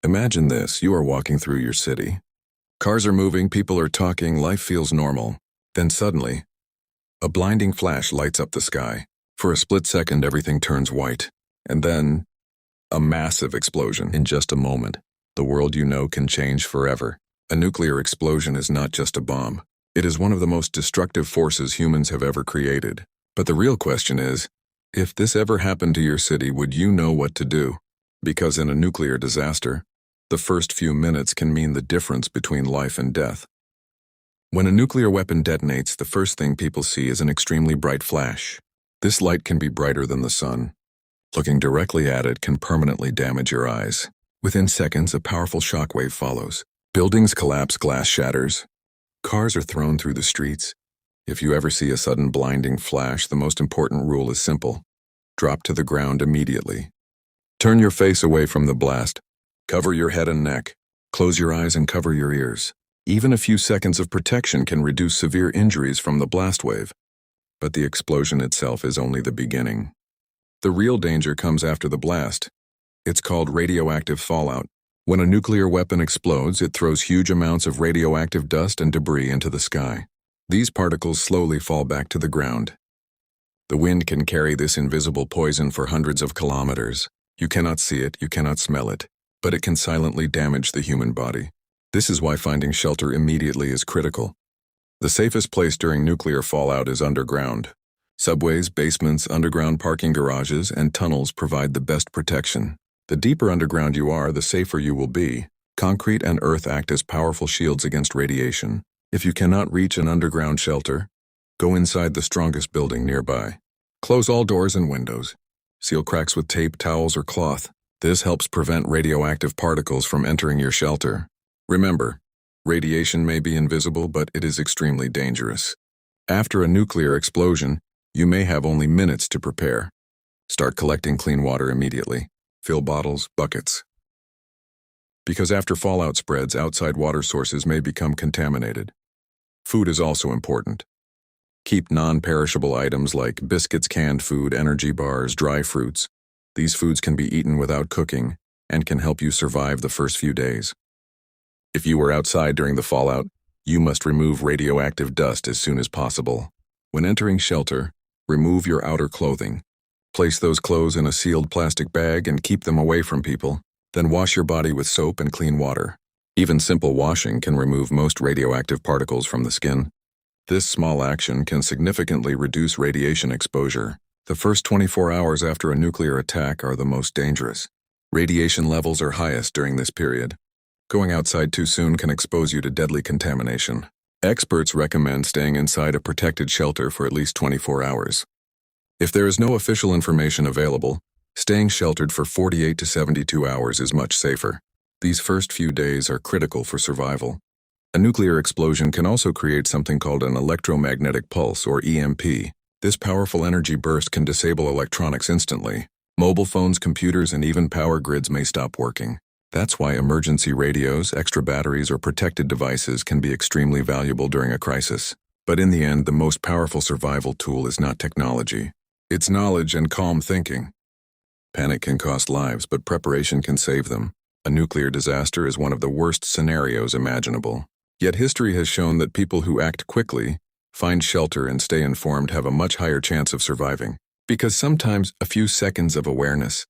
Imagine this, you are walking through your city. Cars are moving, people are talking, life feels normal. Then suddenly, a blinding flash lights up the sky. For a split second, everything turns white. And then, a massive explosion. In just a moment, the world you know can change forever. A nuclear explosion is not just a bomb. It is one of the most destructive forces humans have ever created. But the real question is, if this ever happened to your city, would you know what to do? Because in a nuclear disaster, the first few minutes can mean the difference between life and death. When a nuclear weapon detonates, the first thing people see is an extremely bright flash. This light can be brighter than the sun. Looking directly at it can permanently damage your eyes. Within seconds, a powerful shockwave follows. Buildings collapse, glass shatters. Cars are thrown through the streets. If you ever see a sudden blinding flash, the most important rule is simple. Drop to the ground immediately. Turn your face away from the blast. Cover your head and neck. Close your eyes and cover your ears. Even a few seconds of protection can reduce severe injuries from the blast wave. But the explosion itself is only the beginning. The real danger comes after the blast. It's called radioactive fallout. When a nuclear weapon explodes, it throws huge amounts of radioactive dust and debris into the sky. These particles slowly fall back to the ground. The wind can carry this invisible poison for hundreds of kilometers. You cannot see it, you cannot smell it, but it can silently damage the human body. This is why finding shelter immediately is critical. The safest place during nuclear fallout is underground. Subways, basements, underground parking garages, and tunnels provide the best protection. The deeper underground you are, the safer you will be. Concrete and earth act as powerful shields against radiation. If you cannot reach an underground shelter, go inside the strongest building nearby. Close all doors and windows. Seal cracks with tape, towels, or cloth. This helps prevent radioactive particles from entering your shelter. Remember, radiation may be invisible, but it is extremely dangerous. After a nuclear explosion, you may have only minutes to prepare. Start collecting clean water immediately. Fill bottles, buckets. Because after fallout spreads, outside water sources may become contaminated. Food is also important. Keep non-perishable items like biscuits, canned food, energy bars, dry fruits. These foods can be eaten without cooking and can help you survive the first few days. If you were outside during the fallout, you must remove radioactive dust as soon as possible. When entering shelter, remove your outer clothing. Place those clothes in a sealed plastic bag and keep them away from people. Then wash your body with soap and clean water. Even simple washing can remove most radioactive particles from the skin. This small action can significantly reduce radiation exposure. The first 24 hours after a nuclear attack are the most dangerous. Radiation levels are highest during this period. Going outside too soon can expose you to deadly contamination. Experts recommend staying inside a protected shelter for at least 24 hours. If there is no official information available, staying sheltered for 48 to 72 hours is much safer. These first few days are critical for survival. A nuclear explosion can also create something called an electromagnetic pulse, or EMP. This powerful energy burst can disable electronics instantly. Mobile phones, computers, and even power grids may stop working. That's why emergency radios, extra batteries, or protected devices can be extremely valuable during a crisis. But in the end, the most powerful survival tool is not technology. It's knowledge and calm thinking. Panic can cost lives, but preparation can save them. A nuclear disaster is one of the worst scenarios imaginable. Yet history has shown that people who act quickly, find shelter, and stay informed have a much higher chance of surviving. Because sometimes a few seconds of awareness,